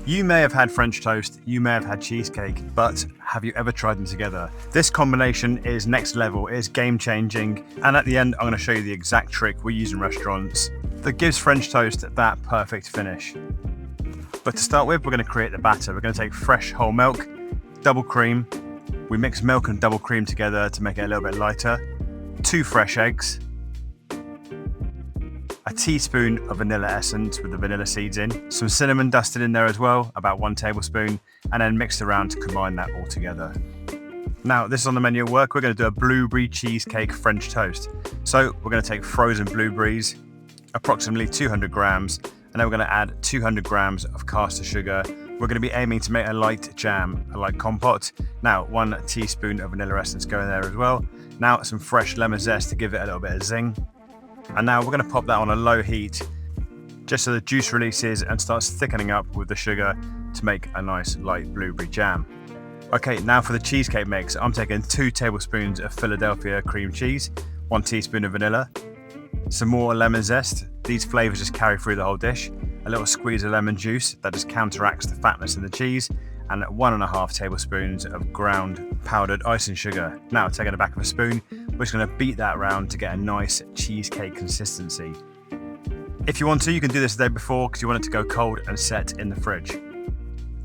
You may have had French toast, you may have had cheesecake, but have you ever tried them together? This combination is next level, it is game changing, and at the end I'm going to show you the exact trick we use in restaurants that gives French toast that perfect finish. But to start with, we're going to create the batter. We're going to take fresh whole milk, double cream. We mix milk and double cream together to make it a little bit lighter. 2 fresh eggs, a teaspoon of vanilla essence with the vanilla seeds in, some cinnamon dusted in there as well, about 1 tablespoon, and then mixed around to combine that all together. Now, this is on the menu at work. We're going to do a blueberry cheesecake French toast. So we're going to take frozen blueberries, approximately 200 grams, and then we're going to add 200 grams of caster sugar. We're going to be aiming to make a light jam, a light compote. Now, 1 teaspoon of vanilla essence going there as well. Now, some fresh lemon zest to give it a little bit of zing. And now we're going to pop that on a low heat, just so the juice releases and starts thickening up with the sugar to make a nice light blueberry jam. Okay, now for the cheesecake mix, I'm taking 2 tablespoons of Philadelphia cream cheese, 1 teaspoon of vanilla, some more lemon zest. These flavors just carry through the whole dish. A little squeeze of lemon juice that just counteracts the fatness in the cheese, and 1.5 tablespoons of ground powdered icing sugar. Now, taking the back of a spoon, we're just going to beat that round to get a nice cheesecake consistency. If you want to, you can do this the day before because you want it to go cold and set in the fridge.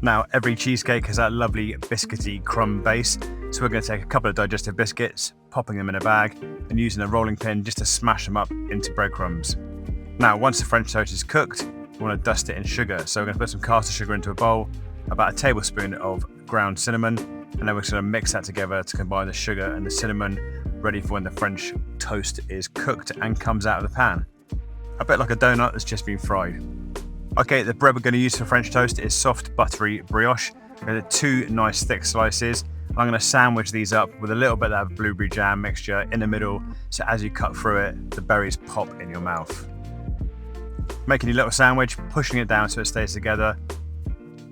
Now, every cheesecake has that lovely biscuity crumb base, so we're going to take a couple of digestive biscuits, popping them in a bag, and using a rolling pin just to smash them up into breadcrumbs. Now, once the French toast is cooked, we want to dust it in sugar, so we're going to put some caster sugar into a bowl, about 1 tablespoon of ground cinnamon, and then we're just going to mix that together to combine the sugar and the cinnamon, ready for when the French toast is cooked and comes out of the pan. A bit like a donut that's just been fried. Okay, the bread we're going to use for French toast is soft buttery brioche. We're going to do 2 nice thick slices. I'm going to sandwich these up with a little bit of that blueberry jam mixture in the middle, so as you cut through it, the berries pop in your mouth. Making your little sandwich, pushing it down so it stays together.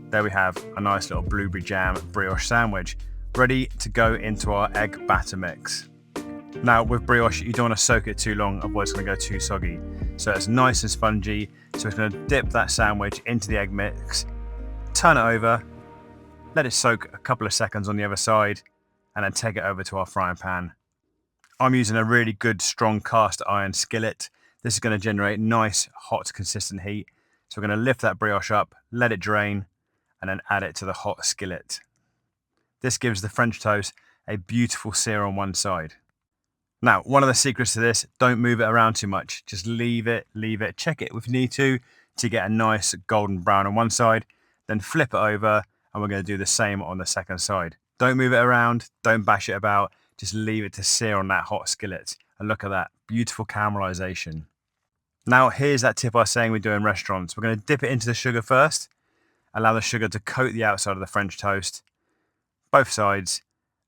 There we have a nice little blueberry jam brioche sandwich, ready to go into our egg batter mix. Now, with brioche, you don't want to soak it too long, otherwise it's going to go too soggy. So it's nice and spongy, so it's going to dip that sandwich into the egg mix, turn it over, let it soak a couple of seconds on the other side, and then take it over to our frying pan. I'm using a really good strong cast iron skillet. This is going to generate nice, hot, consistent heat. So we're going to lift that brioche up, let it drain, and then add it to the hot skillet. This gives the French toast a beautiful sear on one side. Now, one of the secrets to this, don't move it around too much. Just leave it, check it if you need to get a nice golden brown on one side, then flip it over, and we're going to do the same on the second side. Don't move it around, don't bash it about, just leave it to sear on that hot skillet. And look at that, beautiful caramelization. Now, here's that tip I was saying we do in restaurants. We're going to dip it into the sugar first, allow the sugar to coat the outside of the French toast, both sides,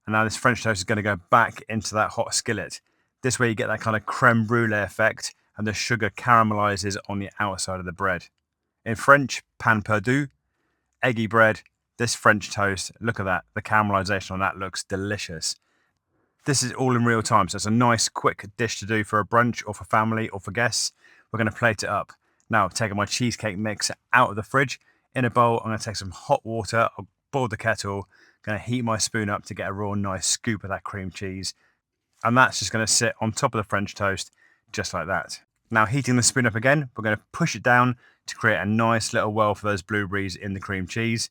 and now this French toast is going to go back into that hot skillet. This way you get that kind of creme brulee effect, and the sugar caramelizes on the outside of the bread. In French, pain perdu, eggy bread, this French toast, look at that, the caramelization on that looks delicious. This is all in real time, so it's a nice quick dish to do for a brunch or for family or for guests. We're going to plate it up. Now, I've taken my cheesecake mix out of the fridge. In a bowl, I'm going to take some hot water, I'll boil the kettle, going to heat my spoon up to get a real nice scoop of that cream cheese. And that's just going to sit on top of the French toast, just like that. Now, heating the spoon up again, we're going to push it down to create a nice little well for those blueberries in the cream cheese.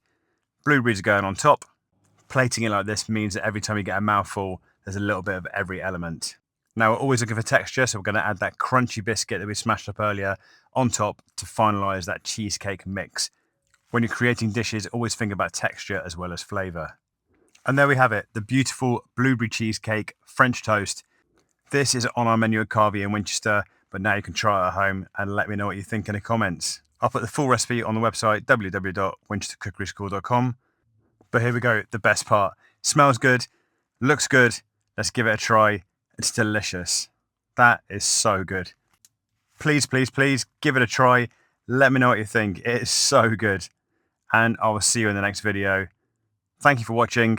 Blueberries are going on top. Plating it like this means that every time you get a mouthful, there's a little bit of every element. Now, we're always looking for texture, so we're going to add that crunchy biscuit that we smashed up earlier on top to finalize that cheesecake mix. When you're creating dishes, always think about texture as well as flavor. And there we have it, the beautiful blueberry cheesecake French toast. This is on our menu at Carvey in Winchester, but now you can try it at home and let me know what you think in the comments. I'll put the full recipe on the website, www.winchestercookeryschool.com. But here we go, the best part. Smells good, looks good, let's give it a try. It's delicious. That is so good. Please, please, please give it a try. Let me know what you think. It is so good. And I will see you in the next video. Thank you for watching.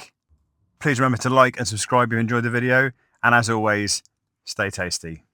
Please remember to like and subscribe if you enjoyed the video. And as always, stay tasty.